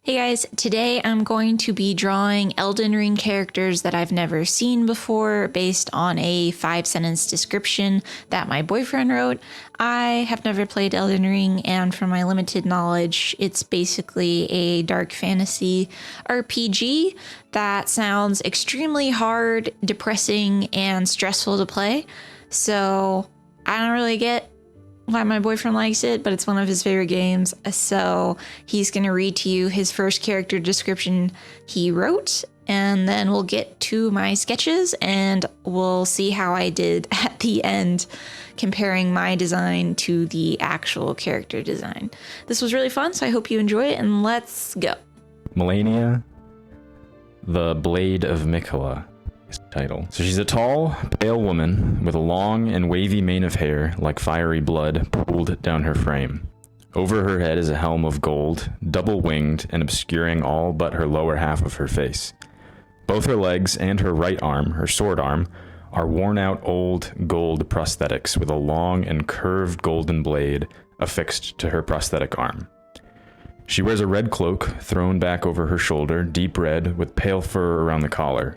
Hey guys, today I'm going to be drawing Elden Ring characters that I've never seen before based on a 5-sentence description that my boyfriend wrote. I have never played Elden Ring, and from my limited knowledge, it's basically a dark fantasy RPG that sounds extremely hard, depressing, and stressful to play. So I don't really get why my boyfriend likes it, but it's one of his favorite games. So he's going to read to you his first character description he wrote, and then we'll get to my sketches and we'll see how I did at the end, comparing my design to the actual character design. This was really fun, so I hope you enjoy it, and let's go. Melania, the Blade of Mikola. Title. So she's a tall, pale woman with a long and wavy mane of hair like fiery blood pooled down her frame. Over her head is a helm of gold, double-winged and obscuring all but her lower half of her face. Both her legs and her right arm, her sword arm, are worn-out old gold prosthetics with a long and curved golden blade affixed to her prosthetic arm. She wears a red cloak thrown back over her shoulder, deep red with pale fur around the collar.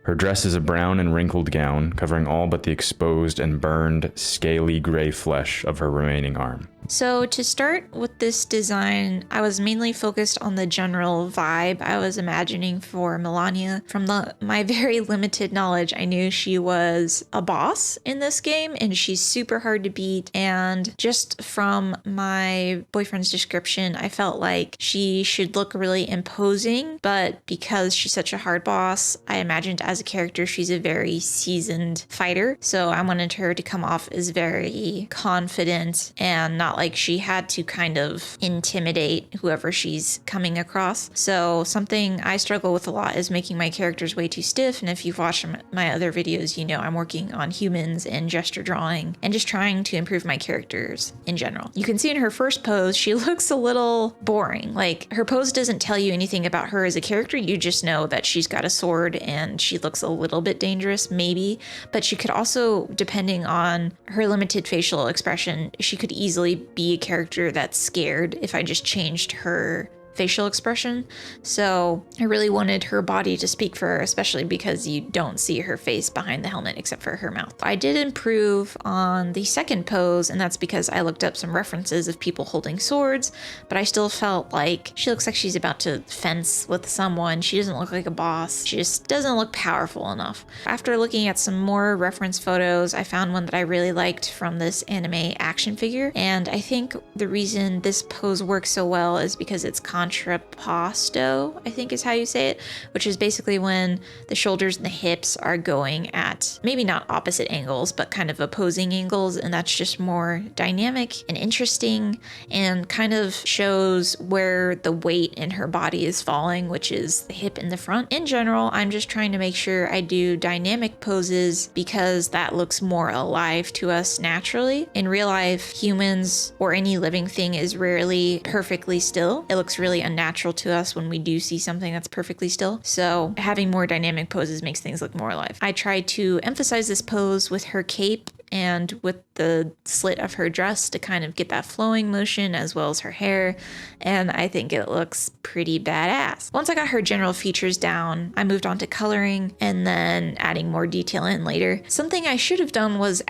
Her dress is a brown and wrinkled gown, covering all but the exposed and burned, scaly gray flesh of her remaining arm. So to start with this design, I was mainly focused on the general vibe I was imagining for Melania. From my very limited knowledge, I knew she was a boss in this game and she's super hard to beat. And just from my boyfriend's description, I felt like she should look really imposing, but because she's such a hard boss, I imagined as a character she's a very seasoned fighter. So I wanted her to come off as very confident and not like she had to kind of intimidate whoever she's coming across. So something I struggle with a lot is making my characters way too stiff. And if you've watched my other videos, you know I'm working on humans and gesture drawing and just trying to improve my characters in general. You can see in her first pose, she looks a little boring. Like her pose doesn't tell you anything about her as a character. You just know that she's got a sword and she looks a little bit dangerous, maybe. But she could also, depending on her limited facial expression, she could easily be a character that's scared if I just changed her facial expression. So I really wanted her body to speak for her, especially because you don't see her face behind the helmet except for her mouth. I did improve on the second pose, and that's because I looked up some references of people holding swords, but I still felt like she looks like she's about to fence with someone. She doesn't look like a boss. She just doesn't look powerful enough. After looking at some more reference photos, I found one that I really liked from this anime action figure, and I think the reason this pose works so well is because it's contrapposto, I think is how you say it, which is basically when the shoulders and the hips are going at maybe not opposite angles, but kind of opposing angles. And that's just more dynamic and interesting and kind of shows where the weight in her body is falling, which is the hip in the front. In general, I'm just trying to make sure I do dynamic poses because that looks more alive to us naturally. In real life, humans or any living thing is rarely perfectly still. It looks really unnatural to us when we do see something that's perfectly still. So having more dynamic poses makes things look more alive. I tried to emphasize this pose with her cape and with the slit of her dress to kind of get that flowing motion as well as her hair, and I think it looks pretty badass. Once I got her general features down, I moved on to coloring and then adding more detail in later. Something I should have done was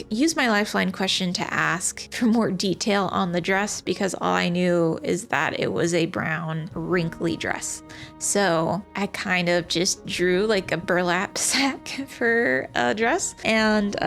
use my lifeline question to ask for more detail on the dress, because all I knew is that it was a brown, wrinkly dress. So I kind of just drew like a burlap sack for a dress, and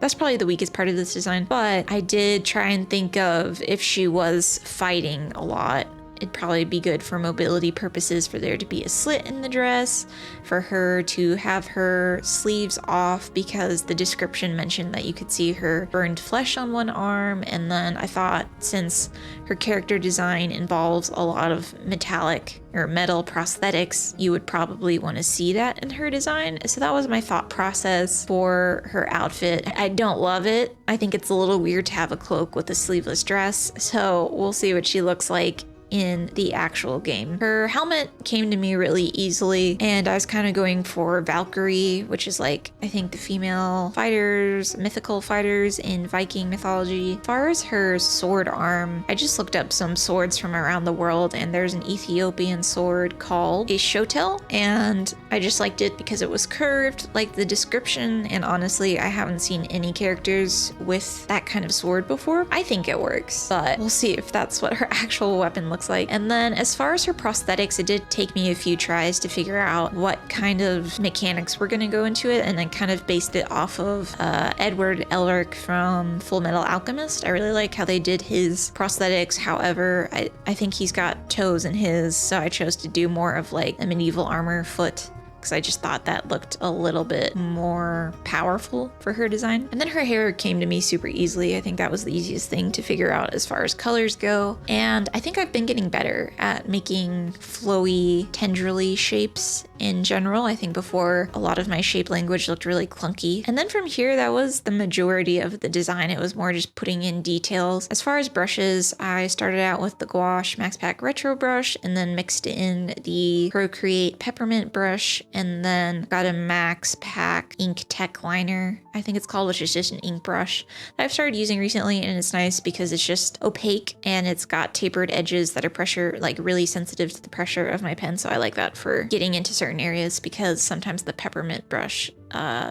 that's probably the weakest part of this design, but I did try and think of if she was fighting a lot, it'd probably be good for mobility purposes for there to be a slit in the dress, for her to have her sleeves off, because the description mentioned that you could see her burned flesh on one arm. And then I thought, since her character design involves a lot of metallic or metal prosthetics, you would probably want to see that in her design. So that was my thought process for her outfit. I don't love it. I think it's a little weird to have a cloak with a sleeveless dress. So we'll see what she looks like in the actual game. Her helmet came to me really easily, and I was kind of going for Valkyrie, which is like, I think the female fighters, mythical fighters in Viking mythology. As far as her sword arm, I just looked up some swords from around the world, and there's an Ethiopian sword called a shotel, and I just liked it because it was curved, like the description, and honestly, I haven't seen any characters with that kind of sword before. I think it works, but we'll see if that's what her actual weapon looks like. And then as far as her prosthetics, it did take me a few tries to figure out what kind of mechanics were gonna go into it, and then kind of based it off of Edward Elric from Full Metal Alchemist. I really like how they did his prosthetics. However, I think he's got toes in his, so I chose to do more of like a medieval armor foot, because I just thought that looked a little bit more powerful for her design. And then her hair came to me super easily. I think that was the easiest thing to figure out as far as colors go. And I think I've been getting better at making flowy, tendrily shapes in general. I think before, a lot of my shape language looked really clunky. And then from here, that was the majority of the design. It was more just putting in details. As far as brushes, I started out with the Gouache Max Pack Retro brush, and then mixed in the Procreate Peppermint brush, and then got a Max Pack Ink Tech Liner, I think it's called, which is just an ink brush that I've started using recently, and it's nice because it's just opaque and it's got tapered edges that are pressure, like really sensitive to the pressure of my pen. So I like that for getting into certain areas, because sometimes the peppermint brush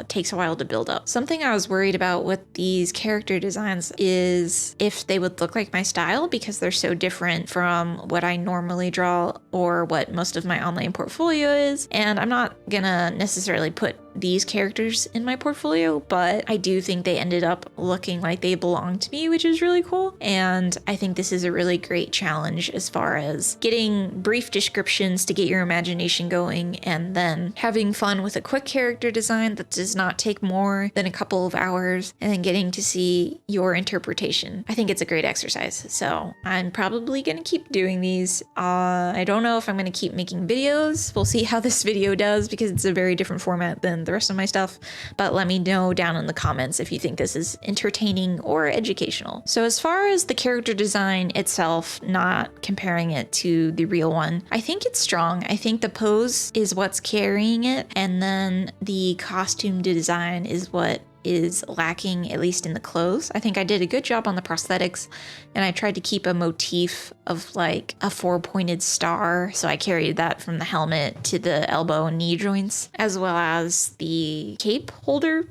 takes a while to build up. Something I was worried about with these character designs is if they would look like my style, because they're so different from what I normally draw or what most of my online portfolio is. And I'm not gonna necessarily put these characters in my portfolio, but I do think they ended up looking like they belong to me, which is really cool. And I think this is a really great challenge as far as getting brief descriptions to get your imagination going, and then having fun with a quick character design that does not take more than a couple of hours, and then getting to see your interpretation. I think it's a great exercise, so I'm probably gonna keep doing these. I don't know if I'm gonna keep making videos. We'll see how this video does, because it's a very different format than the rest of my stuff, but let me know down in the comments if you think this is entertaining or educational. So as far as the character design itself, not comparing it to the real one, I think it's strong. I think the pose is what's carrying it, and then the costume design is what is lacking, at least in the clothes. I think I did a good job on the prosthetics, and I tried to keep a motif of like a 4-pointed star. So I carried that from the helmet to the elbow and knee joints, as well as the cape holder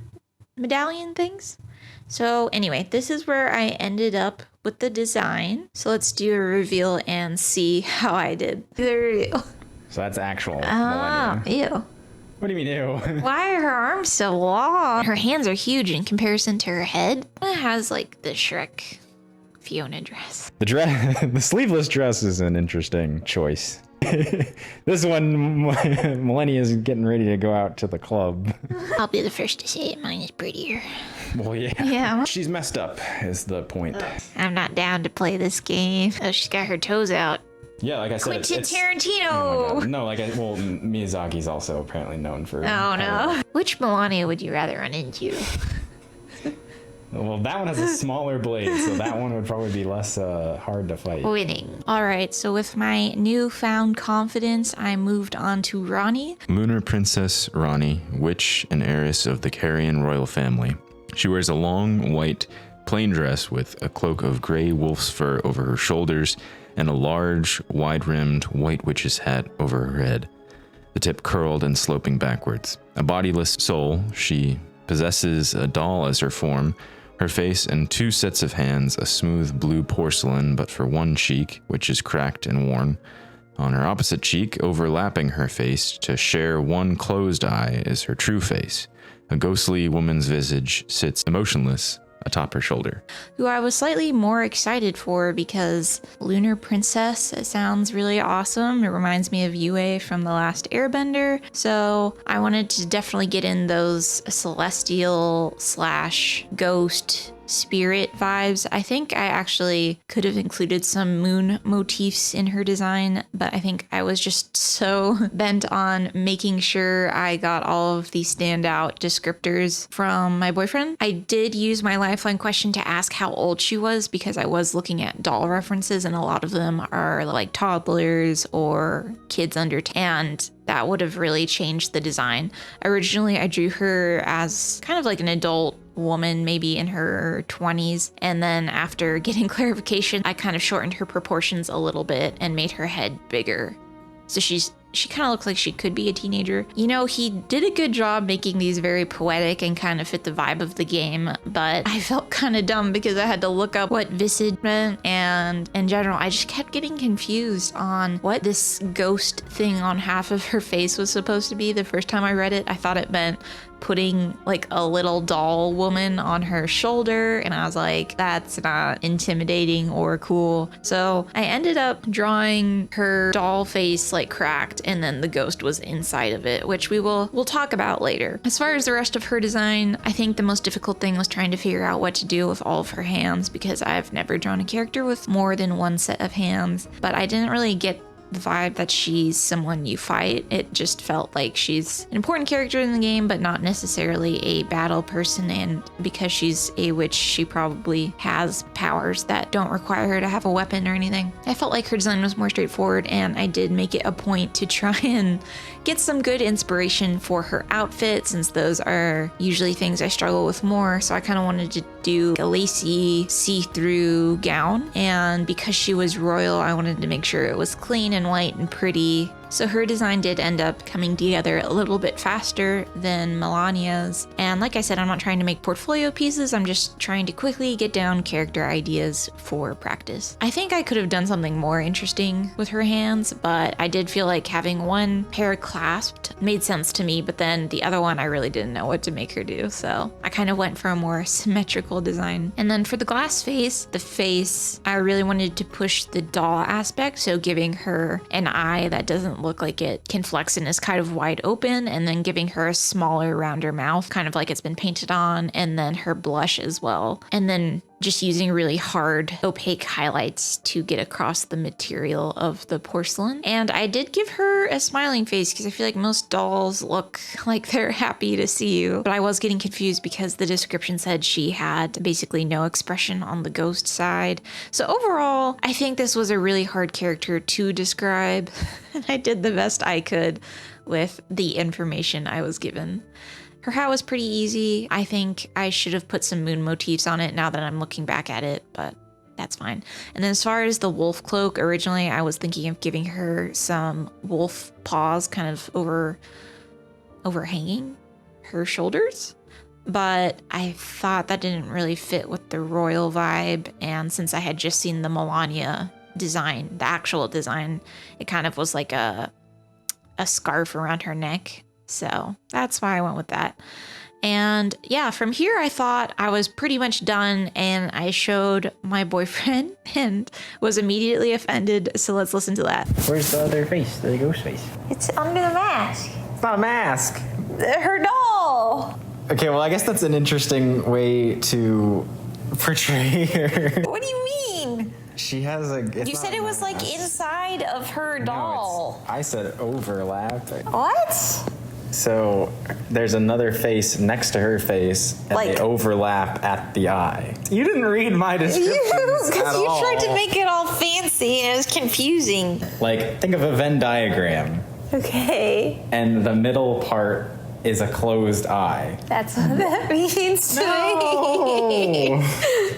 medallion things. So anyway, this is where I ended up with the design. So let's do a reveal and see how I did. So that's actual Melania. Ew. What do you mean, ew? Why are her arms so long? Her hands are huge in comparison to her head. It has like the Shrek Fiona dress. The sleeveless dress is an interesting choice. This one, Melania is getting ready to go out to the club. I'll be the first to say it. Mine is prettier. Well, yeah. Yeah. She's messed up, is the point. I'm not down to play this game. Oh, she's got her toes out. Yeah, like I said, Quentin Tarantino. Oh my God. No, well, Miyazaki's also apparently known for. Oh no. Which Melania would you rather run into? Well, that one has a smaller blade, so that one would probably be less hard to fight. Winning. All right, so with my newfound confidence, I moved on to Rani. Lunar Princess Rani, witch and heiress of the Carian royal family. She wears a long, white, plain dress with a cloak of gray wolf's fur over her shoulders and a large, wide-rimmed white witch's hat over her head, the tip curled and sloping backwards. A bodiless soul, she possesses a doll as her form, her face and 2 sets of hands, a smooth blue porcelain but for one cheek, which is cracked and worn. On her opposite cheek, overlapping her face to share one closed eye, is her true face. A ghostly woman's visage sits emotionless atop her shoulder. Who I was slightly more excited for because Lunar Princess, it sounds really awesome. It reminds me of Yue from The Last Airbender. So I wanted to definitely get in those celestial / ghost spirit vibes. I think I actually could have included some moon motifs in her design, but I think I was just so bent on making sure I got all of the standout descriptors from my boyfriend. I did use my lifeline question to ask how old she was because I was looking at doll references and a lot of them are like toddlers or kids under 10, and that would have really changed the design. Originally, I drew her as kind of like an adult woman, maybe in her 20s. And then after getting clarification, I kind of shortened her proportions a little bit and made her head bigger. So she kind of looks like she could be a teenager. You know, he did a good job making these very poetic and kind of fit the vibe of the game, but I felt kind of dumb because I had to look up what visage meant, and in general, I just kept getting confused on what this ghost thing on half of her face was supposed to be. The first time I read it, I thought it meant putting like a little doll woman on her shoulder, and I was like, that's not intimidating or cool. So I ended up drawing her doll face like cracked, and then the ghost was inside of it, which we'll talk about later. As far as the rest of her design, I think the most difficult thing was trying to figure out what to do with all of her hands because I've never drawn a character with more than one set of hands, but I didn't really get the vibe that she's someone you fight. It just felt like she's an important character in the game, but not necessarily a battle person. And because she's a witch, she probably has powers that don't require her to have a weapon or anything. I felt like her design was more straightforward, and I did make it a point to try and get some good inspiration for her outfit, since those are usually things I struggle with more. So I kind of wanted to do a lacy see-through gown, and because she was royal, I wanted to make sure it was clean and white and pretty. So her design did end up coming together a little bit faster than Melania's. And like I said, I'm not trying to make portfolio pieces, I'm just trying to quickly get down character ideas for practice. I think I could have done something more interesting with her hands, but I did feel like having one pair clasped made sense to me, but then the other one I really didn't know what to make her do. So I kind of went for a more symmetrical design. And then for the glass face, I really wanted to push the doll aspect, so giving her an eye that doesn't look like it can flex and is kind of wide open, and then giving her a smaller, rounder mouth, kind of like it's been painted on, and then her blush as well. And then just using really hard, opaque highlights to get across the material of the porcelain. And I did give her a smiling face because I feel like most dolls look like they're happy to see you. But I was getting confused because the description said she had basically no expression on the ghost side. So overall, I think this was a really hard character to describe. And I did the best I could with the information I was given. Her hat was pretty easy. I think I should have put some moon motifs on it now that I'm looking back at it, but that's fine. And then as far as the wolf cloak, originally I was thinking of giving her some wolf paws kind of overhanging her shoulders, but I thought that didn't really fit with the royal vibe. And since I had just seen the Melania design, the actual design, it kind of was like a scarf around her neck. So that's why I went with that. And yeah, from here I thought I was pretty much done, and I showed my boyfriend and was immediately offended. So let's listen to that. Where's the other face, the ghost face? It's under the mask. It's not a mask. Her doll. Okay, well, I guess that's an interesting way to portray her. What do you mean? She has a... You said it was like inside of her doll. No, I said overlap. What? So there's another face next to her face, and they overlap at the eye. You didn't read my description. Because you tried to make it all fancy and it was confusing. Like, think of a Venn diagram. Okay. And the middle part is a closed eye. That's what that means to me.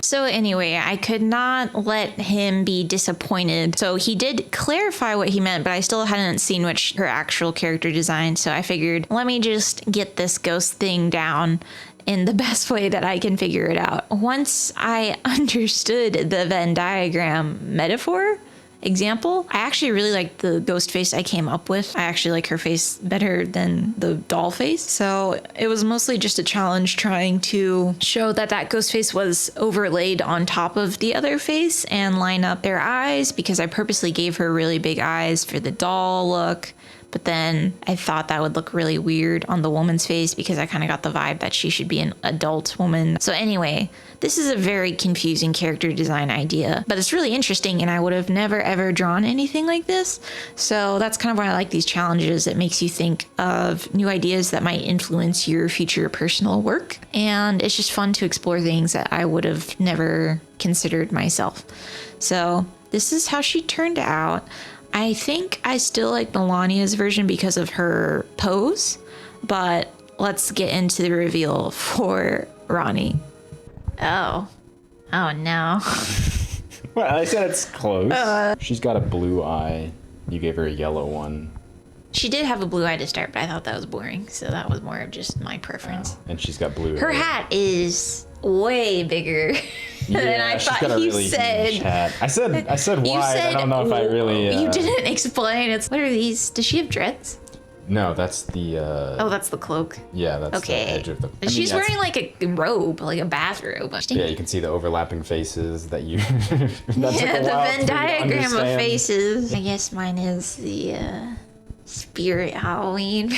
So anyway, I could not let him be disappointed. So he did clarify what he meant, but I still hadn't seen her actual character design. So I figured, let me just get this ghost thing down in the best way that I can figure it out. Once I understood the Venn diagram metaphor example, I actually really like the ghost face I came up with. I actually like her face better than the doll face. So it was mostly just a challenge trying to show that ghost face was overlaid on top of the other face and line up their eyes, because I purposely gave her really big eyes for the doll look. but then I thought that would look really weird on the woman's face because I kind of got the vibe that she should be an adult woman. So anyway, this is a very confusing character design idea, but it's really interesting and I would have never ever drawn anything like this. So that's kind of why I like these challenges. It makes you think of new ideas that might influence your future personal work. And it's just fun to explore things that I would have never considered myself. So this is how she turned out. I think I still like Melania's version because of her pose, but let's get into the reveal for Ronnie. Oh no. Well, I said it's close. She's got a blue eye. You gave her a yellow one. She did have a blue eye to start, but I thought that was boring, so that was more of just my preference. And she's got blue Her hair. hat is way bigger than I she's thought got a you really said. huge hat. I said wide. You said, I don't know if I really. You didn't explain. What are these? Does she have dreads? No, that's the. Oh, that's the cloak. Yeah, that's Okay. the edge of the. She's wearing like a robe, like a bathrobe. Yeah, you can see the overlapping faces that you. Yeah, the Venn diagram of understand. faces. I guess mine is the Spirit Halloween.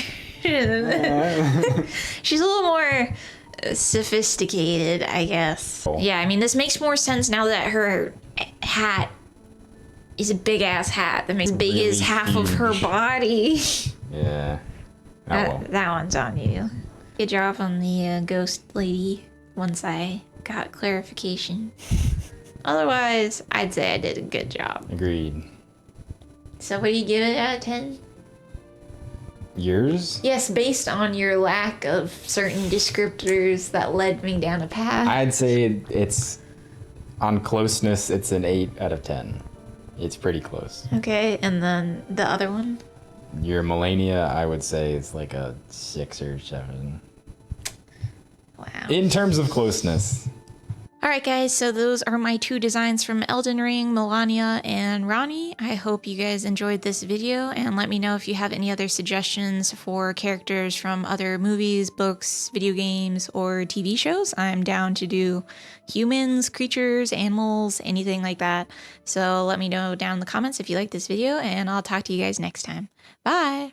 She's a little more sophisticated, I guess. Cool. Yeah, I mean, this makes more sense now that her hat is a big ass hat that makes big Really as half of her huge. body. Yeah. Oh, well. That one's on you. Good job on the ghost lady once I got clarification. Otherwise, I'd say I did a good job. Agreed. So what do you give it out of 10? Yours? Yes, based on your lack of certain descriptors that led me down a path. I'd say it's on closeness. It's an 8 out of 10. It's pretty close. Okay, and then the other one? Your Melania, I would say, is like a 6 or 7. Wow. In terms of closeness. Alright guys, so those are my 2 designs from Elden Ring, Melania and Ronnie. I hope you guys enjoyed this video and let me know if you have any other suggestions for characters from other movies, books, video games, or TV shows. I'm down to do humans, creatures, animals, anything like that. So let me know down in the comments if you like this video and I'll talk to you guys next time. Bye!